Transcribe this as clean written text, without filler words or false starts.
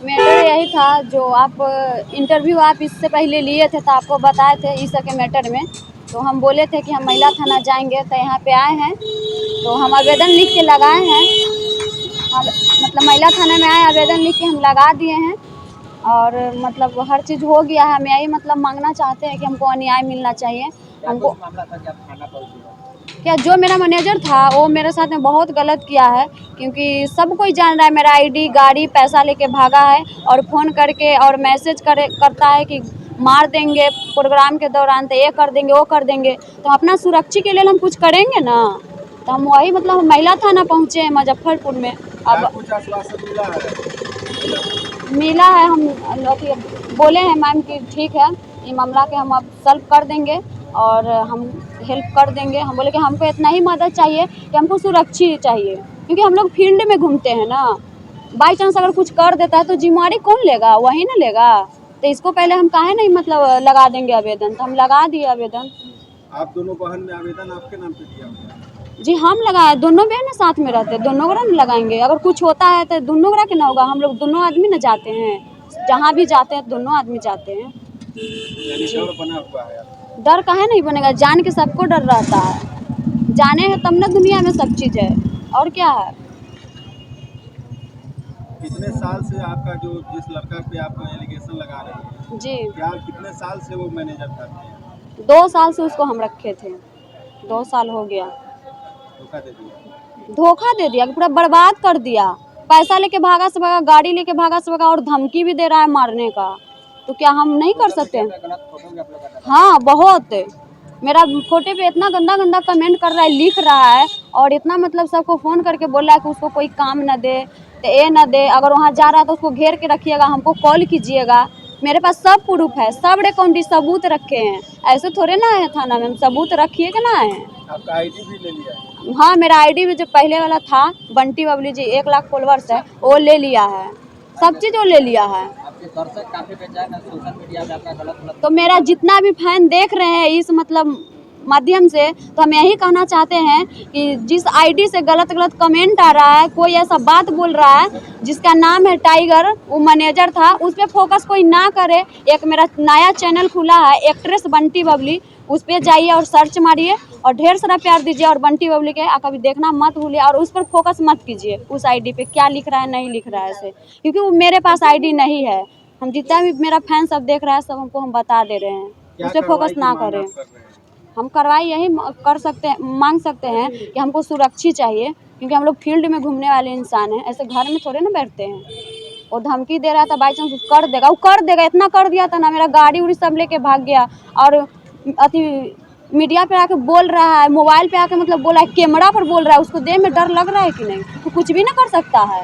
Matter यही था जो आप इंटरव्यू आप इससे पहले लिए थे तो आपको बताए थे इस के मैटर में। तो हम बोले थे कि हम महिला थाना जाएंगे, तो यहाँ पे आए हैं तो हम आवेदन लिख के लगाए हैं। हम मतलब महिला थाने में आए, आवेदन लिख के हम लगा दिए हैं और मतलब हर चीज़ हो गया है। हम यही मतलब मांगना चाहते हैं कि हमको न्याय मिलना चाहिए। हमको मामला था कि आप थाना पहुंचे? क्या जो मेरा मैनेजर था वो मेरे साथ में बहुत गलत किया है, क्योंकि सब कोई जान रहा है मेरा आईडी गाड़ी पैसा लेके भागा है और फ़ोन करके और मैसेज करता है कि मार देंगे प्रोग्राम के दौरान, तो ये कर देंगे वो कर देंगे। तो अपना सुरक्षा के लिए हम कुछ करेंगे ना, तो हम वही मतलब महिला थाना पहुँचे हैं मुजफ्फरपुर में। अब कुछ आश्वासन मिला है? मिला है, हम अथी बोले हैं मैम कि ठीक है ये मामला के हम अब सॉल्व कर देंगे और हम हेल्प कर देंगे। हम बोले कि हमको इतना ही मदद चाहिए कि हमको सुरक्षित चाहिए, क्योंकि हम लोग फील्ड में घूमते हैं ना। बाई चांस अगर कुछ कर देता है तो जिम्मेवारी कौन लेगा? वही ना लेगा। तो इसको पहले हम काहे नहीं मतलब लगा देंगे आवेदन, तो हम लगा दिए आवेदन। आप दोनों बहन ने आवेदन आपके नाम पे दिया हुआ है? जी हम लगाए, दोनों बहन साथ में रहते हैं, दोनों गरा लगाएंगे। अगर कुछ होता है तो दोनों गरा के ना होगा, हम लोग दोनों आदमी ना जाते हैं, जहाँ भी जाते हैं दोनों आदमी जाते हैं। डर बना हुआ है? डर काहे नहीं बनेगा, जान के सबको डर रहता है। जाने हैं तब ना दुनिया में सब चीज़ है, और क्या है। कितने साल से आपका जो जिस लड़का पे आप एलिगेशन लगा रहे हैं, जी क्या कितने साल से वो मैनेजर था? 2 साल से उसको हम रखे थे, 2 साल हो गया। धोखा दे दिया? धोखा दे दिया, पूरा बर्बाद कर दिया। पैसा लेके भागा से भागा, गाड़ी लेके भागा से भागा और धमकी भी दे रहा है मारने का। तो क्या हम नहीं कर सकते? हाँ बहुत। मेरा फोटो पे इतना गंदा गंदा कमेंट कर रहा है, लिख रहा है और इतना मतलब सबको फ़ोन करके बोल रहा है कि उसको कोई काम न दे, तो ये न दे, अगर वहाँ जा रहा है तो उसको घेर के रखिएगा, हमको कॉल कीजिएगा। मेरे पास सब प्रूफ है, सब रिकॉर्डिंग सबूत रखे हैं। ऐसे थोड़े ना है थाना में, सबूत रखिए कि ना है। आपका आईडी भी ले लिया है? हाँ मेरा आईडी भी जो पहले वाला था बंटी बबली जी 1 लाख फॉलोवर्स है, वो ले लिया है, सब चीज़ वो ले लिया है। आपके दर्शक काफी बेचैन है, सोशल मीडिया पे आपका गलत तो मेरा जितना भी फैन देख रहे हैं इस मतलब माध्यम से, तो हम यही कहना चाहते हैं कि जिस आईडी से गलत गलत कमेंट आ रहा है, कोई ऐसा बात बोल रहा है जिसका नाम है टाइगर, वो मैनेजर था, उस पर फोकस कोई ना करे। एक मेरा नया चैनल खुला है एक्ट्रेस बंटी बबली, उस पर जाइए और सर्च मारिए और ढेर सारा प्यार दीजिए और बंटी बबली के कभी देखना मत भूलिए और उस पर फोकस मत कीजिए, उस आईडी पे क्या लिख रहा है नहीं लिख रहा है ऐसे, क्योंकि वो मेरे पास आईडी नहीं है। हम जितना भी मेरा फैन सब देख रहा है सब हमको हम बता दे रहे हैं, उस पर फोकस ना करें। हम कार्रवाई यही कर सकते हैं, मांग सकते हैं कि हमको सुरक्षित चाहिए, क्योंकि हम लोग फील्ड में घूमने वाले इंसान हैं, ऐसे घर में थोड़े ना बैठते हैं। वो धमकी दे रहा था, बाई चांस कर देगा, वो कर देगा, इतना कर दिया था ना, मेरा गाड़ी उड़ी सब लेके भाग गया और अति मीडिया पे आके बोल रहा है, मोबाइल पे आके मतलब बोला है, कैमरा पर बोल रहा है। उसको देह में डर लग रहा है कि नहीं? तो कुछ भी ना कर सकता है।